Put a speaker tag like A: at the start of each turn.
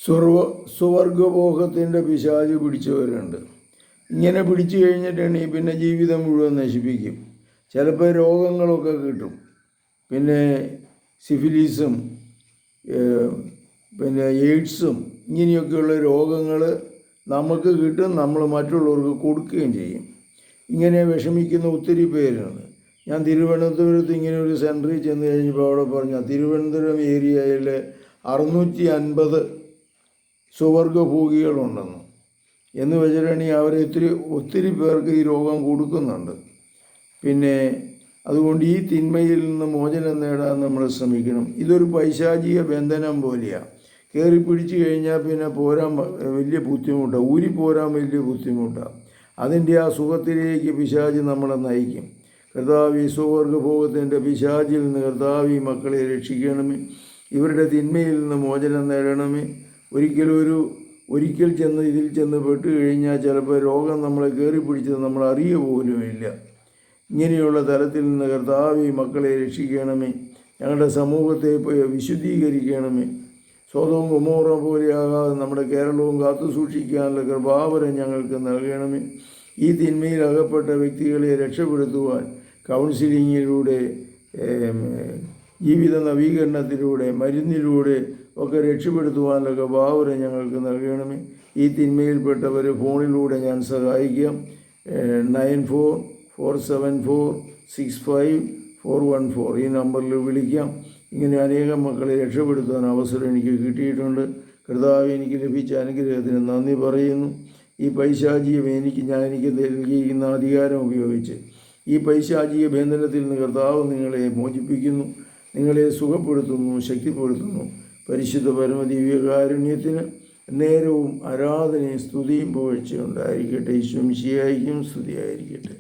A: സുവർഗഭോഗത്തിൻ്റെ പിശാച് പിടിച്ചവരുണ്ട്. ഇങ്ങനെ പിടിച്ചു കഴിഞ്ഞിട്ടുണ്ടെങ്കിൽ പിന്നെ ജീവിതം മുഴുവൻ നശിപ്പിക്കും. ചിലപ്പോൾ രോഗങ്ങളൊക്കെ കിട്ടും. പിന്നെ സിഫിലിസും പിന്നെ എയ്ഡ്സും ഇങ്ങനെയൊക്കെയുള്ള രോഗങ്ങൾ നമുക്ക് കിട്ടും, നമ്മൾ മറ്റുള്ളവർക്ക് കൊടുക്കുകയും ചെയ്യും. ഇങ്ങനെ വിഷമിക്കുന്ന ഒത്തിരി പേരുണ്ട്. ഞാൻ തിരുവനന്തപുരത്ത് ഇങ്ങനെ ഒരു സെൻറ്ററിൽ ചെന്ന് കഴിഞ്ഞപ്പോൾ അവിടെ പറഞ്ഞു തിരുവനന്തപുരം ഏരിയയിൽ 650 സുവർഗഭോഗികളുണ്ടെന്ന്. എന്ന് വെച്ചിട്ടുണ്ടെങ്കിൽ അവരെ ഒത്തിരി പേർക്ക് ഈ രോഗം കൊടുക്കുന്നുണ്ട്. പിന്നെ അതുകൊണ്ട് ഈ തിന്മയിൽ നിന്ന് മോചനം നേടാൻ നമ്മൾ ശ്രമിക്കണം. ഇതൊരു പൈശാചിക ബന്ധനം പോലെയാണ്. കയറി പിടിച്ചു കഴിഞ്ഞാൽ പിന്നെ പോരാൻ വലിയ ബുദ്ധിമുട്ടാണ്, ഊരിപ്പോരാൻ വലിയ ബുദ്ധിമുട്ടാണ്. അതിൻ്റെ ആ സുഖത്തിലേക്ക് പിശാച് നമ്മളെ നയിക്കും. കർത്താവേ, സുവർഗഭോഗത്തിൻ്റെ പിശാചിൽ നിന്ന് കർത്താവേ മക്കളെ രക്ഷിക്കണമേ. ഇവരുടെ തിന്മയിൽ നിന്ന് മോചനം നേടണമേ. ഒരിക്കൽ ചെന്ന് ഇതിൽ ചെന്ന് പെട്ട് കഴിഞ്ഞാൽ ചിലപ്പോൾ രോഗം നമ്മളെ കയറി പിടിച്ചത് നമ്മൾ അറിയുക പോലുമില്ല. ഇങ്ങനെയുള്ള തലത്തിൽ നിന്ന് കർത്താവേ മക്കളെ രക്ഷിക്കണമേ. ഞങ്ങളുടെ സമൂഹത്തെ വിശുദ്ധീകരിക്കണമേ. സൊദോം ഗൊമോറ പോലെയാകാതെ നമ്മുടെ കേരളവും കാത്തു സൂക്ഷിക്കാനുള്ള കൃപാവരം ഞങ്ങൾക്ക് നൽകണമേ. ഈ തിന്മയിൽ അകപ്പെട്ട വ്യക്തികളെ രക്ഷപ്പെടുത്തുവാൻ കൗൺസിലിങ്ങിലൂടെ, ജീവിത നവീകരണത്തിലൂടെ, മരുന്നിലൂടെ ഒക്കെ രക്ഷപ്പെടുത്തുവാനുള്ള കൃപാവരം ഞങ്ങൾക്ക് നൽകണമേ. ഈ തിന്മയിൽപ്പെട്ടവർ ഫോണിലൂടെ ഞാൻ സഹായിക്കാം. 9447465414 ഈ നമ്പറിൽ വിളിക്കാം. ഇങ്ങനെ അനേകം മക്കളെ രക്ഷപ്പെടുത്താൻ അവസരം എനിക്ക് കിട്ടിയിട്ടുണ്ട്. കർത്താവ് എനിക്ക് ലഭിച്ച അനുഗ്രഹത്തിന് നന്ദി പറയുന്നു. ഈ പൈശാചികം എനിക്ക് നൽകിയിരിക്കുന്ന അധികാരം ഉപയോഗിച്ച് ഈ പൈശാചിക ബന്ധനത്തിൽ നിന്ന് കർത്താവ് നിങ്ങളെ മോചിപ്പിക്കുന്നു, നിങ്ങളെ സുഖപ്പെടുത്തുന്നു, ശക്തിപ്പെടുത്തുന്നു. പരിശുദ്ധ പരമദിവ്യകാരുണ്യത്തിന് നേരവും ആരാധനയും സ്തുതിയും പുകഴ്ചയുണ്ടായിരിക്കട്ടെ. ഈശോ മിശിഹായ്ക്കും സ്തുതിയായിരിക്കട്ടെ.